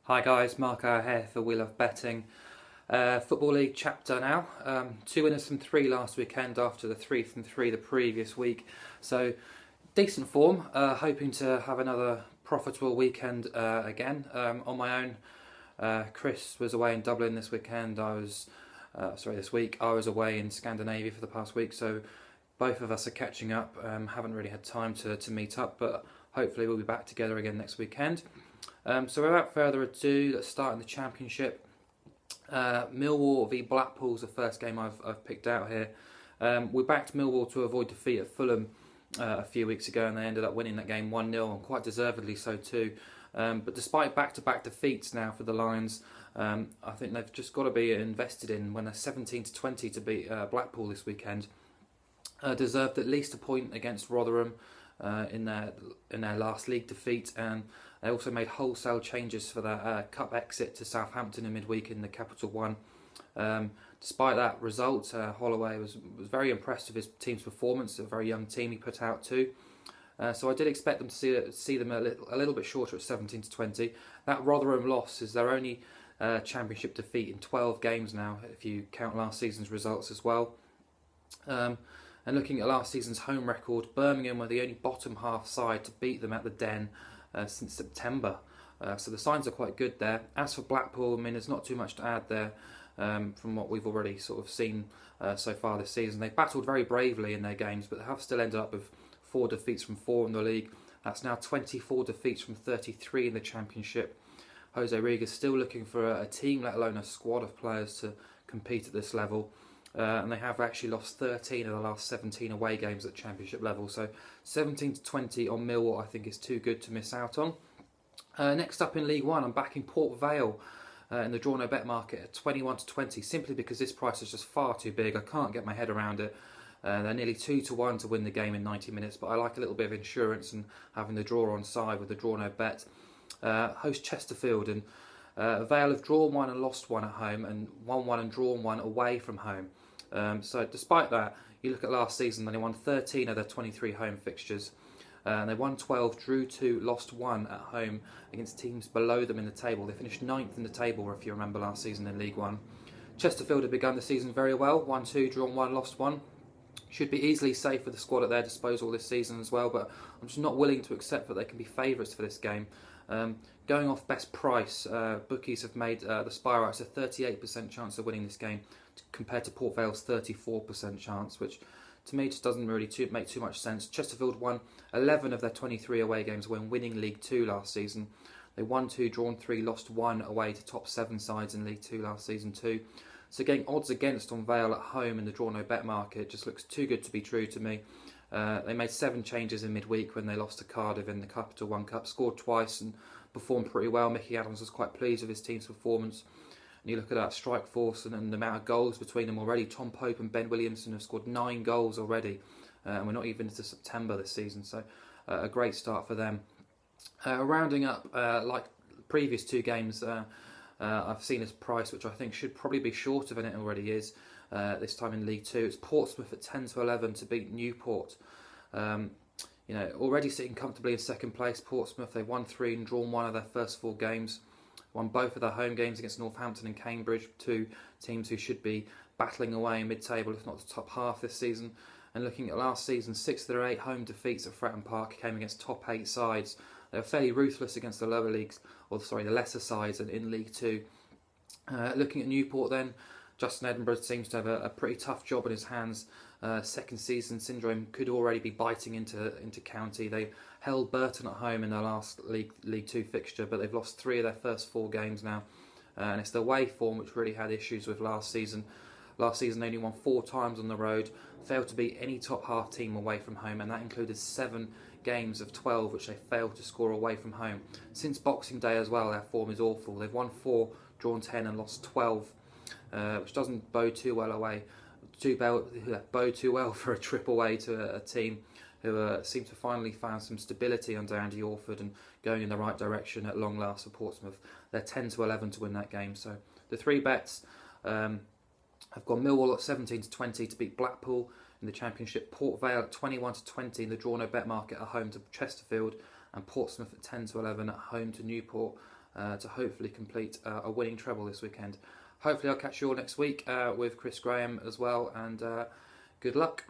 Hi guys, Mark Hour here for We Love Betting. Football League chapter now. 2 winners from 3 last weekend after the 3 from 3 the previous week. So decent form, hoping to have another profitable weekend again. On my own, Chris was away in Dublin this weekend. This week. I was away in Scandinavia for the past week, so both of us are catching up. Haven't really had time to meet up, but hopefully we'll be back together again next weekend. So without further ado, let's start in the Championship. Millwall v Blackpool is the first game I've picked out here. We backed Millwall to avoid defeat at Fulham a few weeks ago, and they ended up winning that game 1-0, and quite deservedly so too. But despite back-to-back defeats now for the Lions, I think they've just got to be invested in when they're 17-20 to beat Blackpool this weekend. Deserved at least a point against Rotherham in their last league defeat, and they also made wholesale changes for their cup exit to Southampton in midweek in the Capital One. Despite that result, Holloway was very impressed with his team's performance. A very young team he put out too. So I did expect them to see them a little bit shorter at 17-20. That Rotherham loss is their only Championship defeat in 12 games now, if you count last season's results as well. And looking at last season's home record, Birmingham were the only bottom half side to beat them at the Den since September. So the signs are quite good there. As for Blackpool, I mean, there's not too much to add there from what we've already sort of seen so far this season. They battled very bravely in their games, but they have still ended up with 4 defeats from 4 in the league. That's now 24 defeats from 33 in the Championship. Jose Riga's still looking for a team, let alone a squad of players to compete at this level. And they have actually lost 13 of the last 17 away games at Championship level. So 17-20 on Millwall I think is too good to miss out on. Next up in League One, I'm backing Port Vale in the draw no bet market at 21-20, simply because this price is just far too big. I can't get my head around it. They're nearly 2-1 to win the game in 90 minutes, but I like a little bit of insurance and having the draw on side with the draw no bet. Host Chesterfield, and Vale have drawn 1 and lost 1 at home, and won 1 and drawn 1 away from home. So despite that, you look at last season, they won 13 of their 23 home fixtures. They won 12, drew 2, lost 1 at home against teams below them in the table. They finished 9th in the table, if you remember last season in League One. Chesterfield had begun the season very well, won 2, drawn 1, lost 1. Should be easily safe with the squad at their disposal this season as well, but I'm just not willing to accept that they can be favourites for this game. Going off best price, bookies have made the Spireites a 38% chance of winning this game compared to Port Vale's 34% chance, which to me just doesn't really make too much sense. Chesterfield won 11 of their 23 away games when winning League 2 last season. They won 2, drawn 3, lost 1 away to top 7 sides in League 2 last season too. So getting odds against on Vale at home in the draw no bet market just looks too good to be true to me. They made 7 changes in midweek when they lost to Cardiff in the Capital One Cup, scored twice and performed pretty well. Mickey Adams was quite pleased with his team's performance. And you look at that strike force and the amount of goals between them already. Tom Pope and Ben Williamson have scored 9 goals already, and we're not even into September this season, so a great start for them. Rounding up, like previous 2 games, I've seen this price, which I think should probably be shorter than it already is. This time in League 2, it's Portsmouth at 10-11 to beat Newport. Already sitting comfortably in second place, Portsmouth. They've won 3 and drawn 1 of their first 4 games. Won both of their home games against Northampton and Cambridge, 2 teams who should be battling away in mid-table, if not the top half this season. And looking at last season, 6 of their 8 home defeats at Fratton Park came against top 8 sides. They were fairly ruthless against the lower leagues, the lesser sides in League 2. Looking at Newport then, Justin Edinburgh seems to have a pretty tough job in his hands. Second season syndrome could already be biting into County. They held Burton at home in their last League 2 fixture, but they've lost 3 of their first 4 games now. And it's their away form which really had issues with last season. Last season they only won 4 times on the road, failed to beat any top half team away from home, and that included 7 games of 12 which they failed to score away from home. Since Boxing Day as well, their form is awful. They've won 4, drawn 10 and lost 12, which doesn't bode too well for a trip away to a team who seem to finally found some stability under Andy Orford and going in the right direction at long last for Portsmouth. They're 10-11 to win that game. So the 3 bets have gone Millwall at 17-20 to beat Blackpool in the Championship, Port Vale at 21-20 in the draw no bet market at home to Chesterfield, and Portsmouth at 10-11 at home to Newport. to hopefully complete a winning treble this weekend. Hopefully I'll catch you all next week with Chris Graham as well, and good luck.